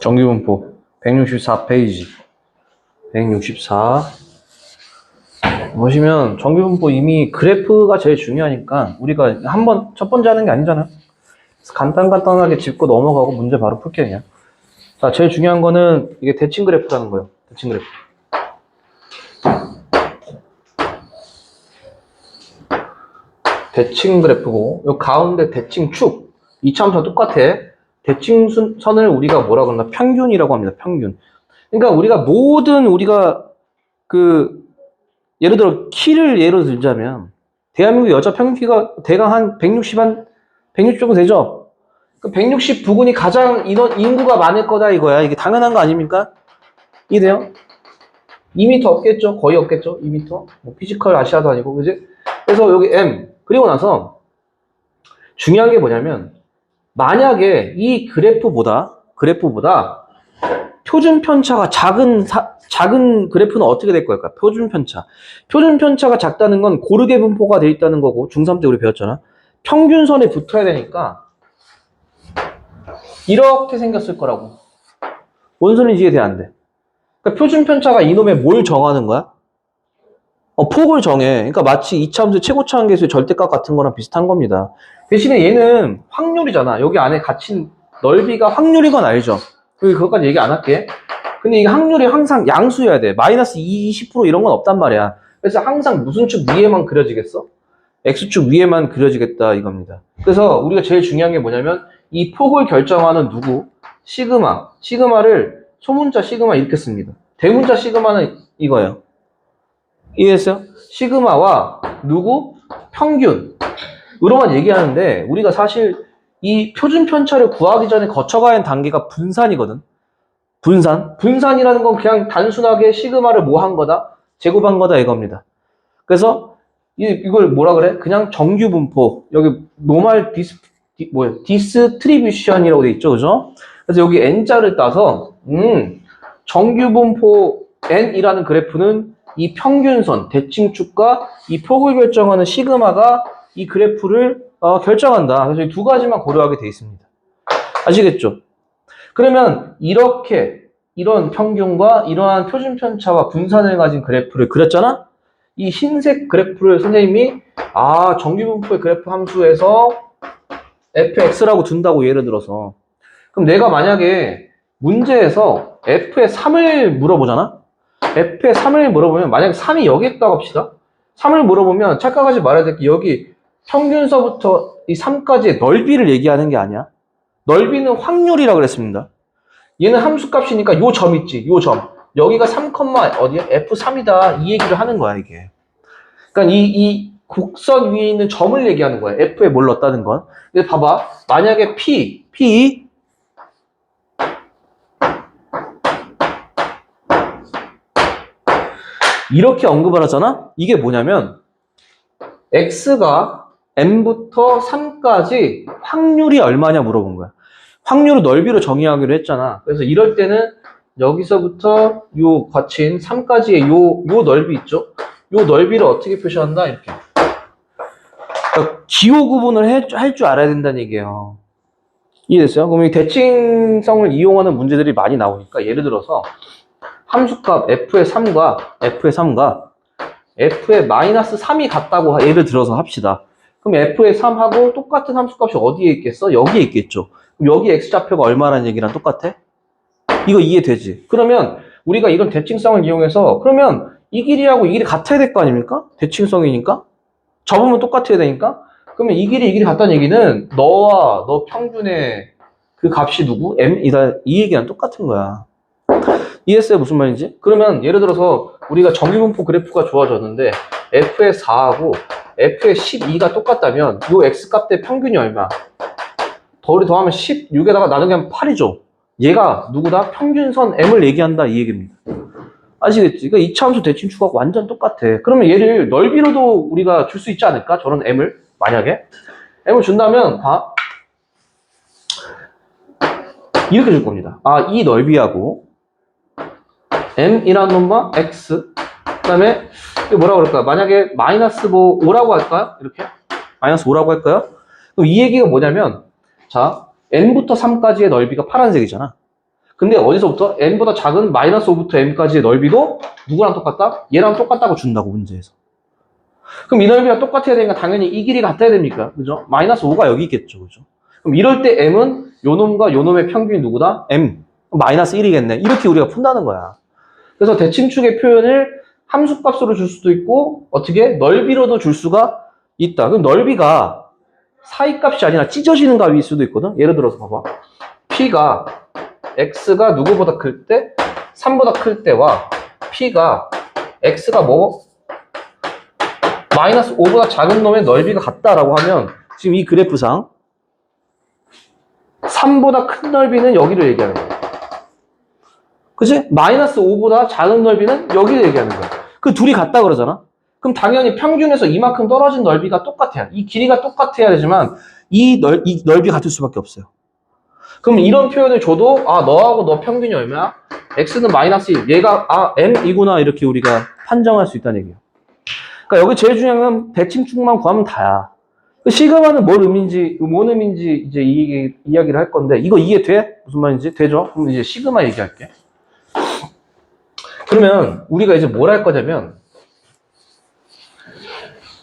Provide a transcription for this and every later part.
정규분포 164페이지 164 보시면 정규분포 이미 그래프가 제일 중요하니까 우리가 한번 첫 번째 하는 게 아니잖아요. 그래서 간단하게 짚고 넘어가고 문제 바로 풀게 그냥. 자, 제일 중요한 거는 이게 대칭 그래프라는 거예요. 대칭 그래프. 대칭 그래프고 요 가운데 대칭 축 이차함수와 똑같아. 대칭선을 우리가 뭐라 그러나 평균이라고 합니다. 평균. 그러니까 우리가 예를 들어 키를 예로 들자면 대한민국 여자 평균 키가 대강 한 160 정도 되죠. 그 160 부근이 가장 인구가 많을 거다 이거야. 이게 당연한 거 아닙니까? 이해돼요? 2m 없겠죠? 거의 없겠죠? 2m? 뭐 피지컬 아시아도 아니고, 그지? 그래서 여기 M. 그리고 나서 중요한 게 뭐냐면, 만약에 이 그래프보다 표준 편차가 작은 그래프는 어떻게 될 걸까? 표준 편차. 표준 편차가 작다는 건 고르게 분포가 돼 있다는 거고, 중3 때 우리 배웠잖아. 평균선에 붙어야 되니까, 이렇게 생겼을 거라고. 뭔 소리인지 이해 안 돼. 그러니까 표준 편차가 이놈의 뭘 정하는 거야? 폭을 정해. 그러니까 마치 이차함수 최고차항계수의 절대값 같은 거랑 비슷한 겁니다. 대신에 얘는 확률이잖아. 여기 안에 갇힌 넓이가 확률인 건 알죠? 여기 그것까지 얘기 안 할게. 근데 이게 확률이 항상 양수여야 돼. 마이너스 20% 이런 건 없단 말이야. 그래서 항상 무슨 축 위에만 그려지겠어? X축 위에만 그려지겠다 이겁니다. 그래서 우리가 제일 중요한 게 뭐냐면 이 폭을 결정하는 누구? 시그마. 시그마를 소문자 시그마 이렇게 씁니다. 대문자 시그마는 이거예요. 이해했어요? 시그마와 누구? 평균. 으로만 얘기하는데 우리가 사실 이 표준 편차를 구하기 전에 거쳐가야 하는 단계가 분산이거든. 분산이라는 건 그냥 단순하게 시그마를 뭐 한 거다? 제곱한 거다 이겁니다. 그래서 이걸 뭐라 그래? 그냥 정규 분포. 여기 노멀 디스트리뷰션이라고 돼 있죠. 그죠? 그래서 여기 n자를 따서 정규 분포 n이라는 그래프는 이 평균선, 대칭축과 이 폭을 결정하는 시그마가 이 그래프를 결정한다. 그래서 이 두 가지만 고려하게 돼 있습니다. 아시겠죠? 그러면 이런 평균과 이러한 표준 편차와 분산을 가진 그래프를 그렸잖아? 이 흰색 그래프를 선생님이 정규분포의 그래프 함수에서 fx라고 둔다고 예를 들어서 그럼 내가 만약에 문제에서 f의 3을 물어보잖아? f의 3을 물어보면 만약에 3이 여기 있다고 합시다. 3을 물어보면 착각하지 말아야 될 게 여기 평균서부터 이 3까지의 넓이를 얘기하는 게 아니야. 넓이는 확률이라고 그랬습니다. 얘는 함수값이니까 요 점 있지, 요 점. 여기가 3, 어디야? F3이다. 이 얘기를 하는 거야, 이게. 그러니까 이 곡선 위에 있는 점을 얘기하는 거야. F에 뭘 넣었다는 건. 근데 봐봐. 만약에 P 이렇게 언급을 하잖아? 이게 뭐냐면 X가 M부터 3까지 확률이 얼마냐 물어본 거야. 확률을 넓이로 정의하기로 했잖아. 그래서 이럴 때는 여기서부터 요 거친 3까지의 요 넓이 있죠? 요 넓이를 어떻게 표시한다? 이렇게. 그러니까 기호 구분을 할 줄 알아야 된다는 얘기예요. 이해됐어요? 그럼 이 대칭성을 이용하는 문제들이 많이 나오니까 예를 들어서 함수값 f의 3과 f의 마이너스 3이 같다고 예를 들어서 합시다. 그럼 f의 3하고 똑같은 함수값이 어디에 있겠어? 여기에 있겠죠. 그럼 여기 x좌표가 얼마라는 얘기랑 똑같아? 이거 이해되지? 그러면 우리가 이런 대칭성을 이용해서 그러면 이 길이하고 이 길이 같아야 될 거 아닙니까? 대칭성이니까? 접으면 똑같아야 되니까? 그러면 이 길이 같다는 얘기는 너와 너 평균의 그 값이 누구? m이다. 이 얘기랑 똑같은 거야. 이해했어요? 무슨 말인지? 그러면 예를 들어서 우리가 정규분포 그래프가 좋아졌는데 f의 4하고 f의 12가 똑같다면 이 x값의 평균이 얼마? 더하면 16에다가 나누기 하면 8이죠. 얘가 누구다? 평균선 m을 얘기한다 이 얘기입니다. 아시겠지? 그러니까 이차함수 대칭축하고 완전 똑같아. 그러면 얘를 넓이로도 우리가 줄 수 있지 않을까? 저런 m을 만약에 m을 준다면 봐. 이렇게 줄 겁니다. 아, 이 넓이하고 m이라는 놈과 x 그 다음에 뭐라고 그럴까요? 만약에 마이너스 뭐 5라고 할까요? 이렇게 마이너스 5라고 할까요? 그럼 이 얘기가 뭐냐면 자 n부터 3까지의 넓이가 파란색이잖아. 근데 어디서부터 n보다 작은 마이너스 5부터 m까지의 넓이도 누구랑 똑같다? 얘랑 똑같다고 준다고 문제에서. 그럼 이 넓이가 똑같아야 되니까 당연히 이 길이가 같아야 됩니까? 그죠? 마이너스 5가 여기 있겠죠. 그죠? 그럼 이럴 때 m은 요 놈과 요 놈의 평균이 누구다? m. 마이너스 1이겠네. 이렇게 우리가 푼다는 거야. 그래서 대칭축의 표현을 함수값으로 줄 수도 있고 어떻게 넓이로도 줄 수가 있다. 그럼 넓이가 사이값이 아니라 찢어지는 값일 수도 있거든. 예를 들어서 봐봐. p가 x가 누구보다 클 때 3보다 클 때와 p가 x가 뭐 마이너스 5보다 작은 놈의 넓이가 같다라고 하면 지금 이 그래프상 3보다 큰 넓이는 여기를 얘기하는 거야. 그치? 마이너스 5보다 작은 넓이는 여기를 얘기하는 거야. 그 둘이 같다 그러잖아? 그럼 당연히 평균에서 이만큼 떨어진 넓이가 똑같아야. 이 길이가 똑같아야 되지만 이 넓이 같을 수밖에 없어요. 그럼 이런 표현을 줘도 아 너하고 너 평균이 얼마야? x는 마이너스 1. 얘가 아 m이구나 이렇게 우리가 판정할 수 있다는 얘기예요. 그러니까 여기 제일 중요한 건 대칭축만 구하면 다야. 시그마는 뭔 의미인지 이제 이야기를 할 건데 이거 이해돼? 무슨 말인지? 되죠? 그럼 이제 시그마 얘기할게. 그러면 우리가 이제 뭘 할 거냐면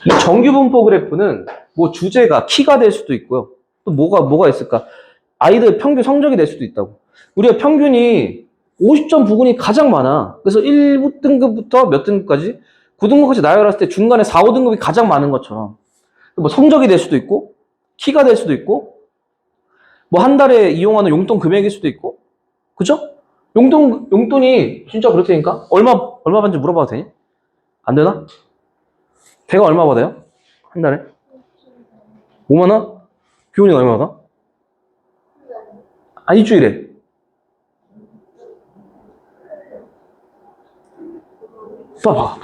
이 정규분포 그래프는 뭐 주제가 키가 될 수도 있고요. 또 뭐가 있을까? 아이들 평균 성적이 될 수도 있다고. 우리가 평균이 50점 부근이 가장 많아. 그래서 1등급부터 몇 등급까지? 9등급까지 나열했을 때 중간에 4, 5등급이 가장 많은 것처럼 뭐 성적이 될 수도 있고 키가 될 수도 있고 뭐 한 달에 이용하는 용돈 금액일 수도 있고 그죠? 용돈이 진짜 그렇다니까? 얼마 받는지 물어봐도 되니? 안 되나? 배가 얼마 받아요? 한 달에? 5만 원? 교훈이가 얼마 받아? 아, 일주일에. 봐봐.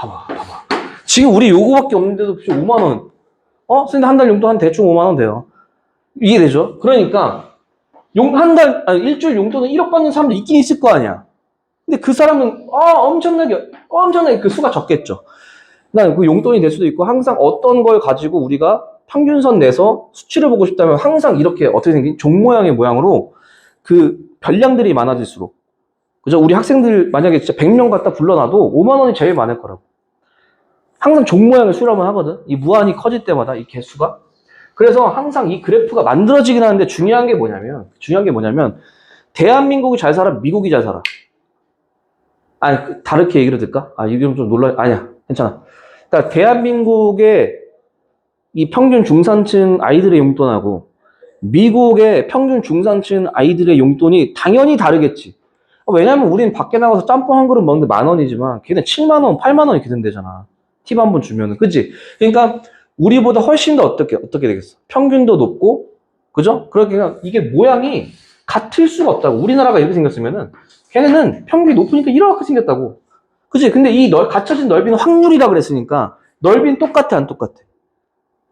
지금 우리 요거밖에 없는데도 5만 원. 선생님 한 달 용돈 한 대충 5만 원 돼요. 이해되죠? 그러니까 일주일 용돈은 1억 받는 사람도 있긴 있을 거 아니야. 근데 그 사람은 엄청나게 그 수가 적겠죠. 그다음에 그 용돈이 될 수도 있고 항상 어떤 걸 가지고 우리가 평균선 내서 수치를 보고 싶다면 항상 이렇게 어떻게 생긴 종 모양의 모양으로 그 별량들이 많아질수록 그죠? 우리 학생들 만약에 진짜 100명 갖다 불러놔도 5만 원이 제일 많을 거라고. 항상 종 모양을 수렴을 하거든. 이 무한히 커질 때마다 이 개수가. 그래서 항상 이 그래프가 만들어지긴 하는데 중요한 게 뭐냐면 대한민국이 잘 살아, 미국이 잘 살아. 아니 다르게 얘기를 들까? 이게 좀 놀라. 아니야, 괜찮아. 그러니까 대한민국의 이 평균 중산층 아이들의 용돈하고 미국의 평균 중산층 아이들의 용돈이 당연히 다르겠지. 왜냐면 우리는 밖에 나가서 짬뽕 한 그릇 먹는데 10,000원이지만 걔는 7만 원, 8만 원 이렇게 된대잖아. 팁 한 번 주면은. 그치? 그러니까 우리보다 훨씬 더 어떻게 되겠어? 평균도 높고, 그죠? 그러니까 이게 모양이 같을 수가 없다고. 우리나라가 이렇게 생겼으면은 걔네는 평균이 높으니까 이렇게 생겼다고. 그치? 근데 이 갖춰진 넓이는 확률이라 그랬으니까 넓이는 똑같아, 안 똑같아?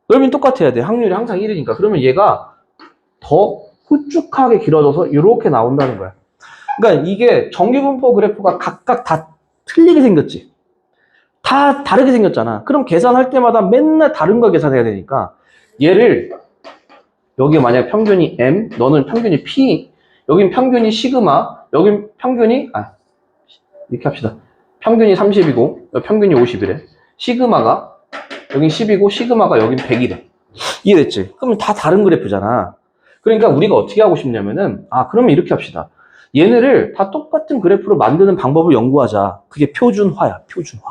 넓이는 똑같아야 돼. 확률이 항상 1이니까. 그러면 얘가 더 후쭉하게 길어져서 이렇게 나온다는 거야. 그러니까 이게 정규분포 그래프가 각각 다 틀리게 생겼지. 다 다르게 생겼잖아. 그럼 계산할 때마다 맨날 다른 걸 계산해야 되니까 얘를 여기 만약 평균이 m, 너는 평균이 p, 여긴 평균이 시그마, 여긴 평균이 이렇게 합시다. 평균이 30이고 평균이 50이래. 시그마가 여긴 10이고 시그마가 여긴 100이래. 이해됐지? 그러면 다 다른 그래프잖아. 그러니까 우리가 어떻게 하고 싶냐면은 그러면 이렇게 합시다. 얘네를 다 똑같은 그래프로 만드는 방법을 연구하자. 그게 표준화야, 표준화.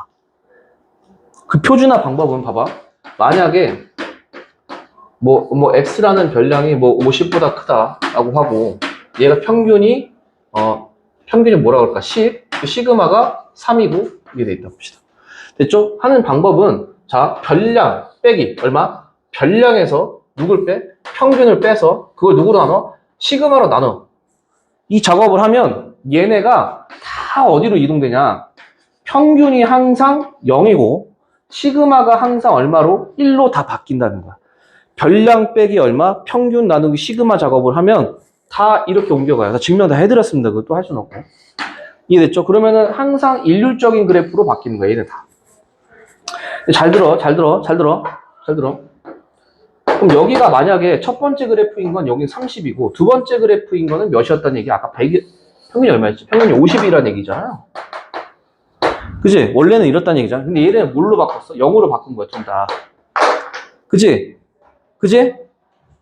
그 표준화 방법은 봐봐. 만약에 뭐 x라는 별량이 뭐 50보다 크다라고 하고 얘가 평균이 뭐라 그럴까 10, 그 시그마가 3이고 이게 돼 있다 봅시다. 됐죠? 하는 방법은 자 별량 빼기 얼마? 별량에서 누굴 빼? 평균을 빼서 그걸 누구로 나눠? 시그마로 나눠. 이 작업을 하면 얘네가 다 어디로 이동되냐? 평균이 항상 0이고 시그마가 항상 얼마로? 1로 다 바뀐다는 거야. 별량 빼기 얼마? 평균 나누기 시그마 작업을 하면 다 이렇게 옮겨가요. 다 증명 다 해드렸습니다. 그것도 할 수는 없고. 이해됐죠? 그러면은 항상 일률적인 그래프로 바뀌는 거야, 얘는 다. 잘 들어. 그럼 여기가 만약에 첫 번째 그래프인 건 여기 30이고 두 번째 그래프인 거는 몇이었다는 얘기? 아까 100이, 평균이 얼마였지? 평균이 50이라는 얘기잖아요. 그지? 원래는 이렇다는 얘기잖아. 근데 얘는 뭘로 바꿨어? 0으로 바꾼 거야, 둘 다. 그지?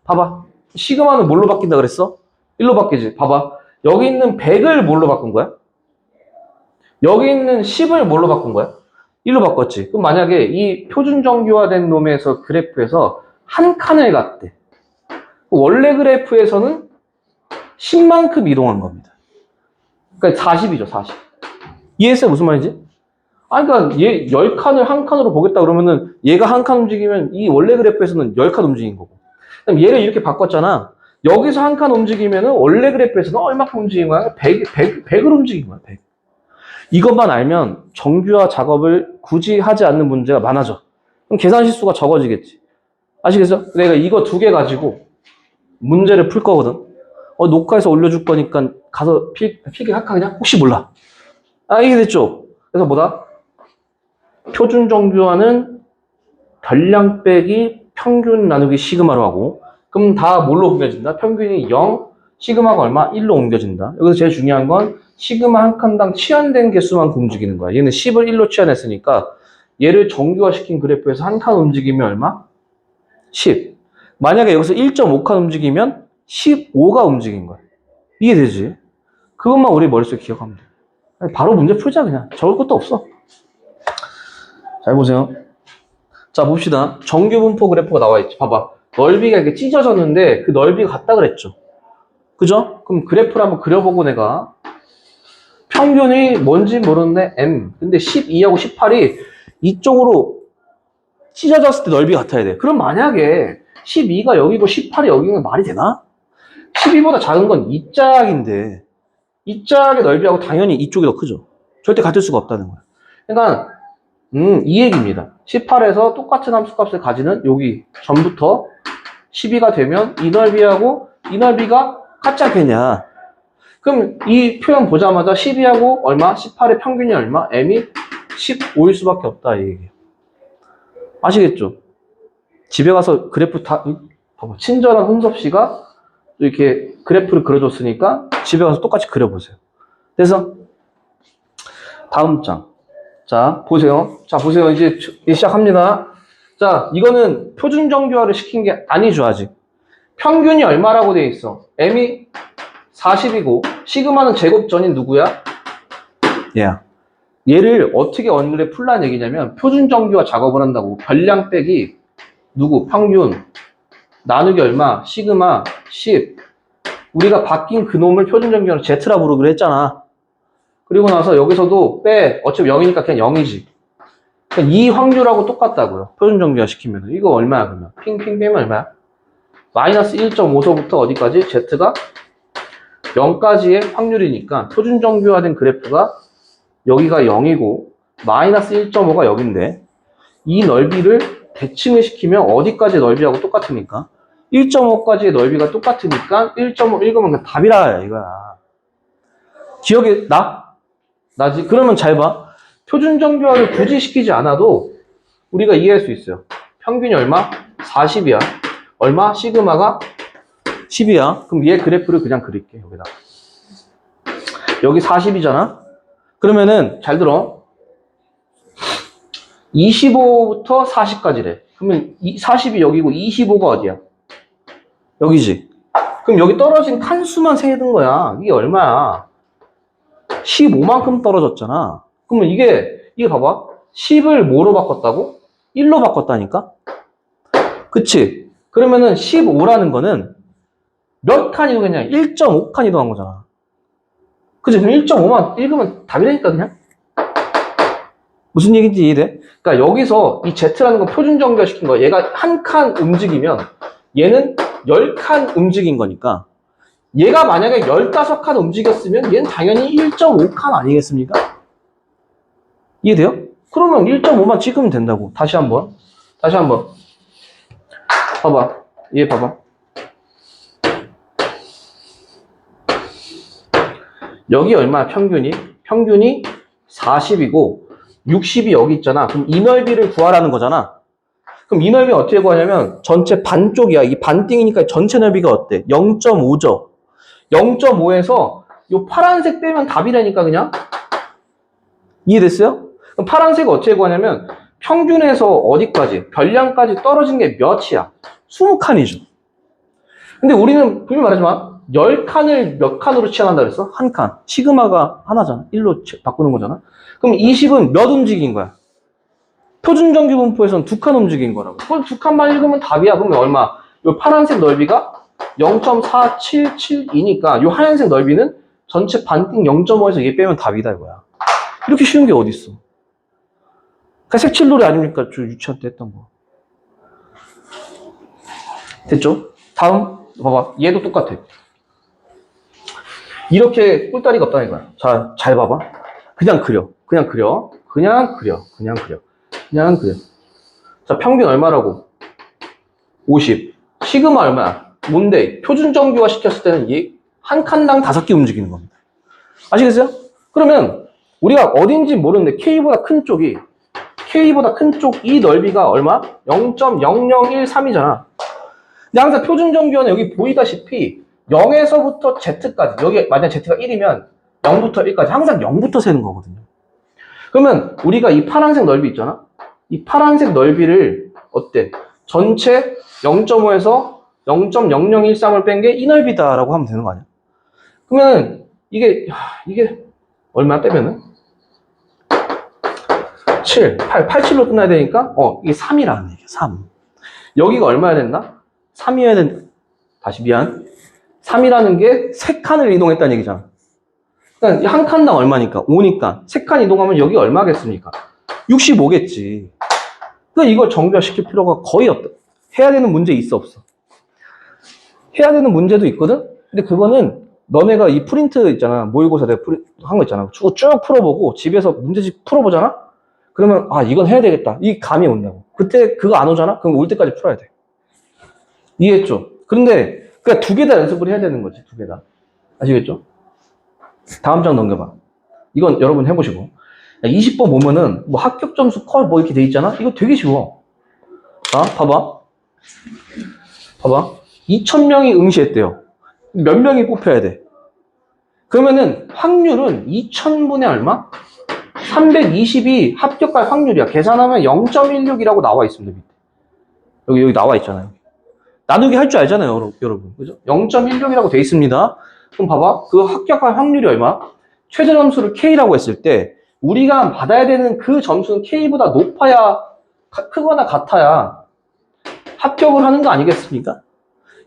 봐봐. 시그마는 뭘로 바뀐다 그랬어? 1로 바뀌지. 봐봐. 여기 있는 100을 뭘로 바꾼 거야? 여기 있는 10을 뭘로 바꾼 거야? 1로 바꿨지. 그럼 만약에 이 표준 정규화된 놈에서 그래프에서 한 칸을 갔대. 원래 그래프에서는 10만큼 이동한 겁니다. 그러니까 40이죠, 40. 이해했어요? 무슨 말인지? 아니, 그러니까 얘 10칸을 한 칸으로 보겠다 그러면은 얘가 한 칸 움직이면 이 원래 그래프에서는 10칸 움직인 거고. 그럼 얘를 이렇게 바꿨잖아. 여기서 한 칸 움직이면은 원래 그래프에서는 얼마큼 움직인 거야? 100을 움직인 거야, 100. 이것만 알면 정규화 작업을 굳이 하지 않는 문제가 많아져. 그럼 계산 실수가 적어지겠지. 아시겠어? 내가 이거 두 개 가지고 문제를 풀 거거든. 녹화해서 올려줄 거니까 가서 필기할까 그냥? 혹시 몰라. 이게 됐죠? 그래서 뭐다? 표준 정규화는 별량 빼기 평균 나누기 시그마로 하고, 그럼 다 뭘로 옮겨진다? 평균이 0, 시그마가 얼마? 1로 옮겨진다. 여기서 제일 중요한 건 시그마 한 칸당 치환된 개수만큼 움직이는 거야. 얘는 10을 1로 치환했으니까 얘를 정규화시킨 그래프에서 한 칸 움직이면 얼마? 10. 만약에 여기서 1.5칸 움직이면 15가 움직인 거야. 이해되지? 그것만 우리 머릿속에 기억하면 돼. 바로 문제 풀자 그냥. 적을 것도 없어. 잘 보세요. 자, 봅시다. 정규 분포 그래프가 나와 있지. 봐봐. 넓이가 이렇게 찢어졌는데 그 넓이가 같다 그랬죠. 그죠? 그럼 그래프를 한번 그려보고 내가 평균이 뭔지 모르는데 M. 근데 12하고 18이 이쪽으로 찢어졌을 때 넓이가 같아야 돼. 그럼 만약에 12가 여기고 18이 여기면 말이 되나? 12보다 작은 건 이 짝인데 이 짝의 넓이하고 당연히 이쪽이 더 크죠. 절대 같을 수가 없다는 거야. 그러니까 이 얘기입니다. 18에서 똑같은 함수값을 가지는 여기 전부터 12가 되면 이 넓이하고 이 넓이가 같지 않겠냐. 그럼 이 표현 보자마자 12하고 얼마? 18의 평균이 얼마? m이 15일 수밖에 없다 이 얘기예요. 아시겠죠? 집에 가서 그래프 다 봐봐. 친절한 홍섭 씨가 이렇게 그래프를 그려줬으니까 집에 가서 똑같이 그려보세요. 그래서 다음 장. 자, 보세요. 이제 시작합니다. 자, 이거는 표준 정규화를 시킨 게 아니죠, 아직. 평균이 얼마라고 돼 있어? m이 40이고 시그마는 제곱전이 누구야? 얘야. 얘를 어떻게 원래 풀라는 얘기냐면 표준 정규화 작업을 한다고. 별량 빼기 누구? 평균 나누기 얼마? 시그마 10. 우리가 바뀐 그놈을 표준 정규화로 Z라 부르기로 했잖아. 그리고 나서 여기서도 빼. 어차피 0이니까 그냥 0이지. 그러니까 이 확률하고 똑같다고요. 표준 정규화 시키면. 이거 얼마야 그러면? 핑 빼면 얼마야? 마이너스 1.5서부터 어디까지? Z가 0까지의 확률이니까 표준 정규화된 그래프가 여기가 0이고 마이너스 1.5가 여긴데 이 넓이를 대칭을 시키면 어디까지 넓이하고 똑같으니까 1.5까지의 넓이가 똑같으니까 1.5 읽으면 그냥 답이라 이거야. 기억이 나지? 그러면 잘 봐. 표준 정규화를 굳이 시키지 않아도 우리가 이해할 수 있어요. 평균이 얼마? 40이야. 얼마? 시그마가 10이야. 그럼 얘 그래프를 그냥 그릴게 여기다. 여기 40이잖아. 그러면은 잘 들어. 25부터 40까지래. 그러면 40이 여기고 25가 어디야? 여기지. 그럼 여기 떨어진 칸수만 세는 거야. 이게 얼마야? 15만큼 떨어졌잖아. 그러면 이게 봐봐. 10을 뭐로 바꿨다고? 1로 바꿨다니까? 그치? 그러면은 15라는 거는 몇 칸 이동했냐? 1.5칸 이동한 거잖아. 그치? 그럼 1.5만 읽으면 답이라니까 그냥? 무슨 얘기인지 이해돼? 그러니까 여기서 이 Z라는 건 표준 정규화 시킨 거야. 얘가 한 칸 움직이면 얘는 10칸 움직인 거니까 얘가 만약에 15칸 움직였으면 얘는 당연히 1.5칸 아니겠습니까? 이해돼요? 그러면 1.5만 찍으면 된다고. 다시 한번 봐봐. 얘 봐봐. 여기 얼마야, 평균이? 평균이 40이고 60이 여기 있잖아. 그럼 이 넓이를 구하라는 거잖아. 그럼 이 넓이 어떻게 구하냐면 전체 반쪽이야. 이 반띵이니까 전체 넓이가 어때? 0.5죠. 0.5에서 요 파란색 빼면 답이라니까 그냥. 이해됐어요? 그럼 파란색을 어떻게 구하냐면 평균에서 어디까지? 별량까지 떨어진 게 몇이야? 20칸이죠. 근데 우리는 분명히 말하지만 10칸을 몇 칸으로 치환한다 그랬어? 한 칸. 시그마가 하나잖아. 1로 바꾸는 거잖아. 그럼 20은 몇 움직인 거야? 표준정규 분포에서는 2칸 움직인 거라고. 그럼 2칸만 읽으면 답이야. 그러면 얼마? 요 파란색 넓이가 0.4772니까 요 하얀색 넓이는 전체 반띵 0.5에서 얘 빼면 답이다 이거야. 이렇게 쉬운 게 어딨어. 그러니까 색칠놀이 아닙니까? 저 유치원 때 했던 거. 됐죠? 다음 봐봐. 얘도 똑같아. 이렇게 꿀다리가 없다는 거야. 자, 잘 봐봐. 그냥 그려. 그냥 그려. 그냥 그려. 그냥 그려. 그냥 그려. 자, 평균 얼마라고? 50. 시그마 얼마야? 뭔데? 표준 정규화 시켰을 때는 얘 한 칸당 5개 움직이는 겁니다. 아시겠어요? 그러면 우리가 어딘지 모르는데 K보다 큰 쪽이 이 넓이가 얼마? 0.0013이잖아. 근데 항상 표준 정규화는 여기 보이다시피 0에서부터 Z까지, 여기 만약 Z가 1이면 0부터 1까지 항상 0부터 세는 거거든요. 그러면 우리가 이 파란색 넓이 있잖아? 이 파란색 넓이를 어때? 전체 0.5에서 0.0013을 뺀 게 이 넓이다라고 하면 되는 거 아니야? 그러면 이게 얼마 빼면은? 7, 8, 87로 끝나야 되니까 이게 3이라는 얘기야. 3. 여기가 얼마야 됐나? 3이어야 된다. 다시 미안. 3이라는 게 3칸을 이동했다는 얘기잖아. 그러니까 한 칸당 얼마니까? 5니까. 3칸 이동하면 여기 얼마겠습니까? 65겠지. 그러니까 이걸 정규화시킬 필요가 거의 없다. 해야 되는 문제 있어, 없어? 해야 되는 문제도 있거든? 근데 그거는 너네가 이 프린트 있잖아. 모의고사 내가 한 거 있잖아. 쭉 풀어보고 집에서 문제집 풀어보잖아? 그러면 이건 해야 되겠다. 이 감이 온다고. 그때 그거 안 오잖아? 그럼 올 때까지 풀어야 돼. 이해했죠? 그런데 그러니까 2개 다 연습을 해야 되는 거지. 2개 다. 아시겠죠? 다음 장 넘겨봐. 이건 여러분 해보시고. 20번 보면은 뭐 합격 점수 컷 뭐 이렇게 돼 있잖아? 이거 되게 쉬워. 자, 봐봐. 2,000명이 응시했대요. 몇 명이 뽑혀야 돼? 그러면은 확률은 2,000분의 얼마? 320이 합격할 확률이야. 계산하면 0.16이라고 나와 있습니다. 밑에. 여기 나와 있잖아요. 나누기 할 줄 알잖아요, 여러분. 그죠? 0.16이라고 돼 있습니다. 그럼 봐봐. 그 합격할 확률이 얼마? 최저 점수를 K라고 했을 때 우리가 받아야 되는 그 점수는 K보다 높아야, 크거나 같아야 합격을 하는 거 아니겠습니까?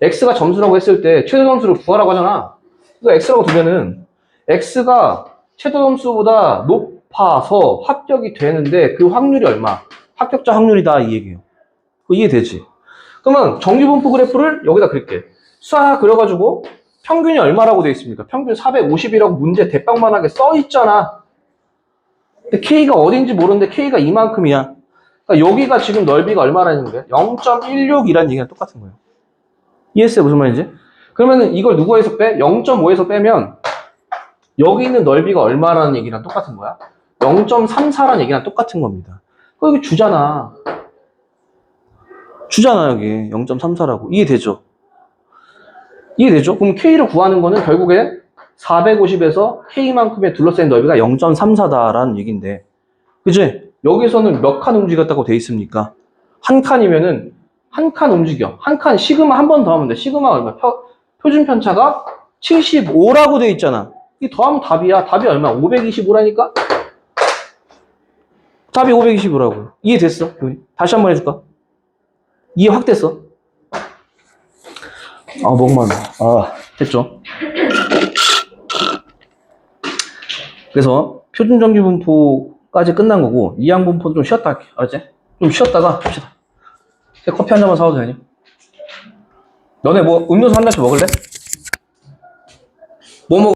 X가 점수라고 했을 때 최저 점수를 구하라고 하잖아. 이거 X라고 두면은 X가 최저 점수보다 높아서 합격이 되는데 그 확률이 얼마? 합격자 확률이다 이 얘기예요. 그거 이해되지? 그러면 정규분포 그래프를 여기다 그릴게. 쏴 그려가지고 평균이 얼마라고 되어 있습니까? 평균 450이라고 문제 대빵만하게 써 있잖아. 근데 K가 어딘지 모르는데 K가 이만큼이야. 그러니까 여기가 지금 넓이가 얼마라는 거야? 0.16이라는 얘기랑 똑같은 거예요. 이해했어요? 무슨 말인지? 그러면은 이걸 누구에서 빼? 0.5에서 빼면 여기 있는 넓이가 얼마라는 얘기랑 똑같은 거야? 0.34라는 얘기랑 똑같은 겁니다. 여기 주잖아. 여기 0.34라고. 이해되죠? 그럼 K를 구하는 거는 결국에 450에서 K만큼의 둘러싸인 넓이가 0.34다라는 얘기인데, 그치? 여기서는 몇 칸 움직였다고 돼 있습니까? 한 칸이면은 한 칸 움직여. 한 칸 시그마 한 번 더 하면 돼. 시그마 얼마? 표준 편차가 75라고 돼 있잖아. 이 더하면 답이야. 답이 얼마? 525라니까? 답이 525라고. 이해됐어? 다시 한번 해줄까? 이해 확 됐어? 목만. 됐죠? 그래서 표준정규분포까지 끝난 거고 이항분포도 좀 쉬었다 할게. 알았지? 좀 쉬었다가 합시다. 커피 한 잔만 사와도 되니? 너네 뭐 음료수 한 잔씩 먹을래? 뭐 먹